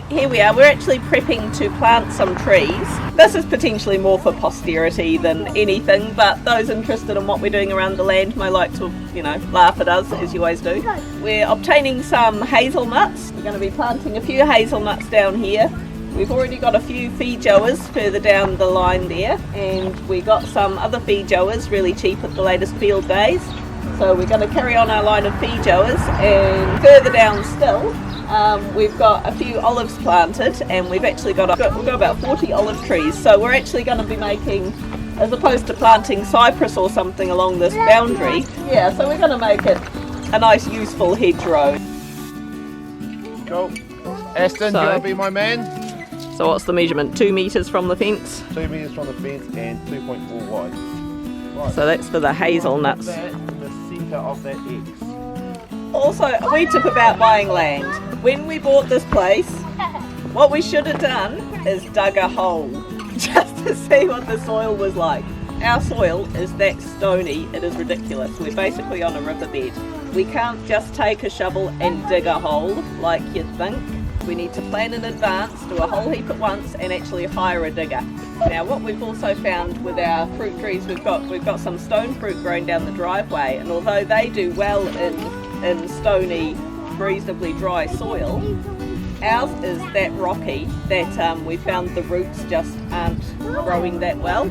here we are. We're actually prepping to plant some trees. This is potentially more for posterity than anything, but those interested in what we're doing around the land may like to, you know, laugh at us, as you always do. We're obtaining some hazelnuts. We're going to be planting a few hazelnuts down here. We've already got a few feijoas further down the line there, and we got some other feijoas really cheap at the latest field days. So we're going to carry on our line of feijoas, and further down still we've got a few olives planted, and we've actually got about 40 olive trees. So we're actually going to be making, as opposed to planting cypress or something along this boundary, yeah, so we're going to make it a nice useful hedgerow. Cool. Aston, do you want to be my man? So what's the measurement? 2 metres from the fence? 2 metres from the fence and 2.4 wide. Right. So that's for the hazelnuts. That in the centre of that X. Also, we tip about buying land. When we bought this place, what we should have done is dug a hole just to see what the soil was like. Our soil is that stony, it is ridiculous. We're basically on a riverbed. We can't just take a shovel and dig a hole like you'd think. We need to plan in advance, do a whole heap at once, and actually hire a digger. Now, what we've also found with our fruit trees, we've got some stone fruit growing down the driveway, and although they do well in stony, reasonably dry soil, ours is that rocky that we found the roots just aren't growing that well.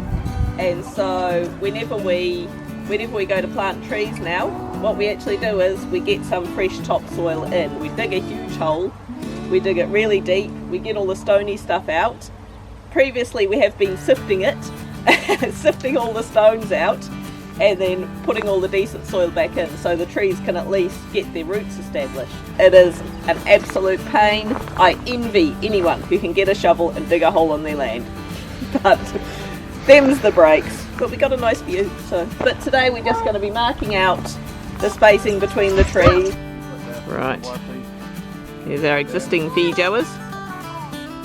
And so whenever we go to plant trees now, what we actually do is we get some fresh topsoil in. We dig a huge hole. We dig it really deep, we get all the stony stuff out. Previously we have been sifting it, sifting all the stones out, and then putting all the decent soil back in so the trees can at least get their roots established. It is an absolute pain. I envy anyone who can get a shovel and dig a hole on their land. But them's the breaks. But we got a nice view. But today we're just going to be marking out the spacing between the trees. Right. Here's our existing feijoas.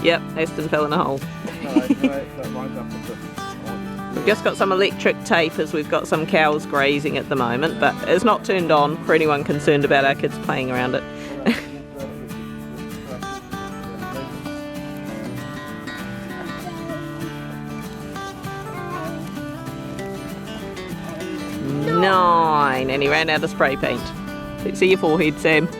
Yep, Aston fell in a hole. We've just got some electric tape as we've got some cows grazing at the moment, but it's not turned on for anyone concerned about our kids playing around it. 9, and he ran out of spray paint. See your forehead, Sam.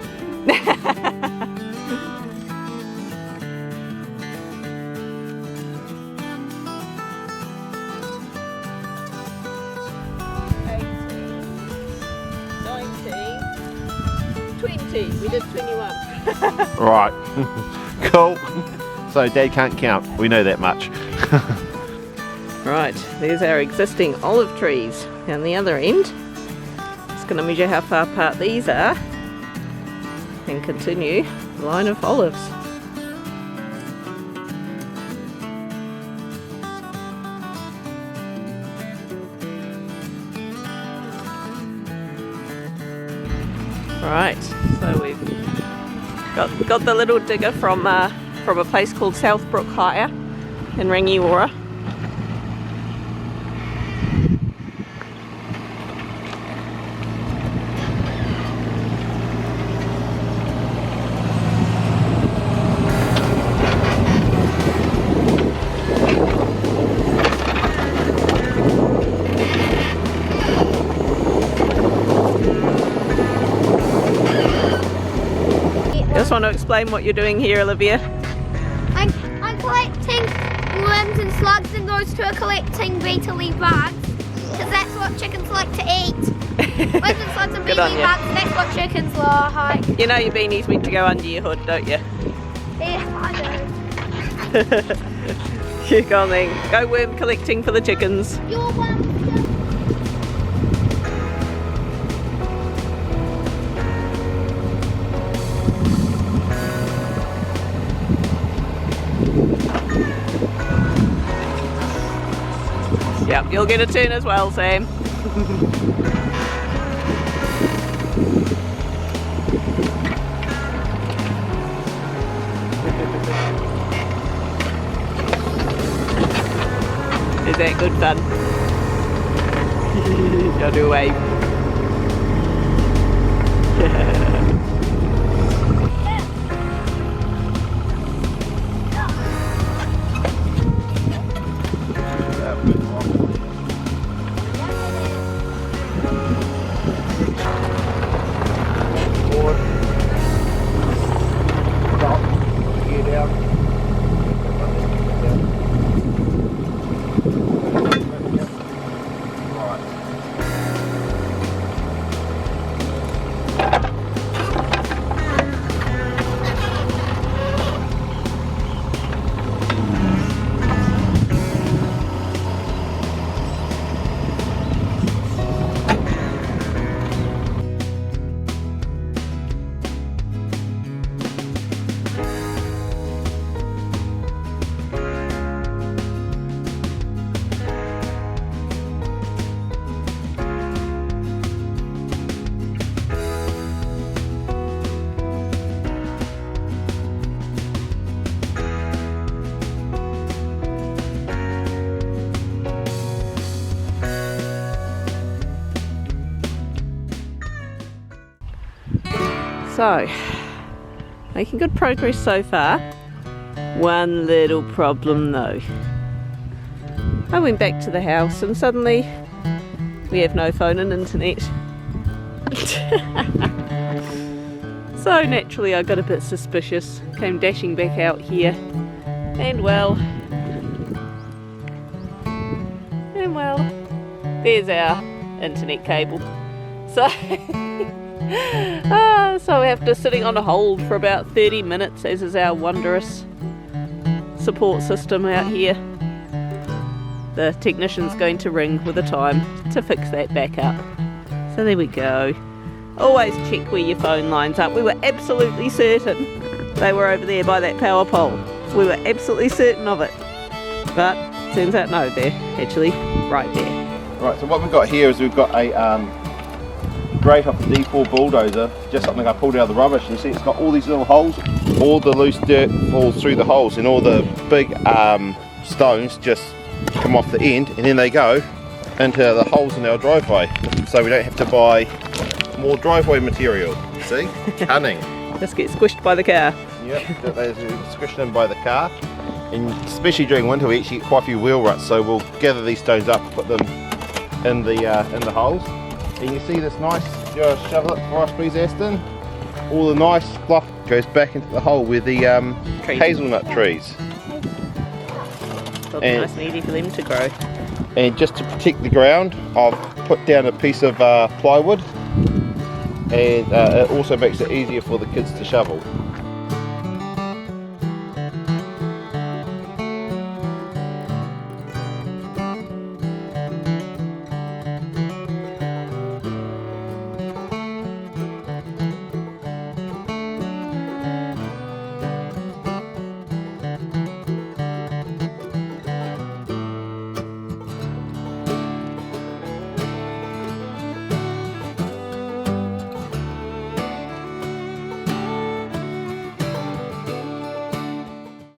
We did 21. Right. Cool. So Dad can't count. We know that much. Right, there's our existing olive trees down the other end. Just going to measure how far apart these are and continue the line of olives. Right, so we've got the little digger from a place called Southbrook Hire in Rangiora. Just want to explain what you're doing here, Olivia. I'm collecting worms and slugs and goes to a collecting beetle bags because that's what chickens like to eat. Worms and slugs and beetle bags, that's what chickens like. You know your beanie's meant to go under your hood, don't you? Yeah, I do. You go on then. Go worm collecting for the chickens. Your one. Yep, you'll get a turn as well, Sam. Is that good fun? Gotta do a wave. So, making good progress so far. One little problem though. I went back to the house and suddenly we have no phone and internet. So naturally I got a bit suspicious, came dashing back out here, and well, there's our internet cable. So, so after sitting on a hold for about 30 minutes, as is our wondrous support system out here, the technician's going to ring with a time to fix that back up. So there we go. Always check where your phone lines up. We were absolutely certain they were over there by that power pole. We were absolutely certain of it. But turns out no, they're actually right there. Right, so what we've got here is we've got a grate off the D4 bulldozer, just something I pulled out of the rubbish, and you see it's got all these little holes. All the loose dirt falls through the holes and all the big stones just come off the end, and then they go into the holes in our driveway, so we don't have to buy more driveway material. See? Cunning. Just get squished by the car. Yep, they're squished in by the car, and especially during winter we actually get quite a few wheel ruts, so we'll gather these stones up, put them in the holes, and you see this nice, just shovel it for us please Aston, all the nice fluff goes back into the hole with the hazelnut trees. It'll be nice and easy for them to grow. And just to protect the ground, I've put down a piece of plywood, and it also makes it easier for the kids to shovel.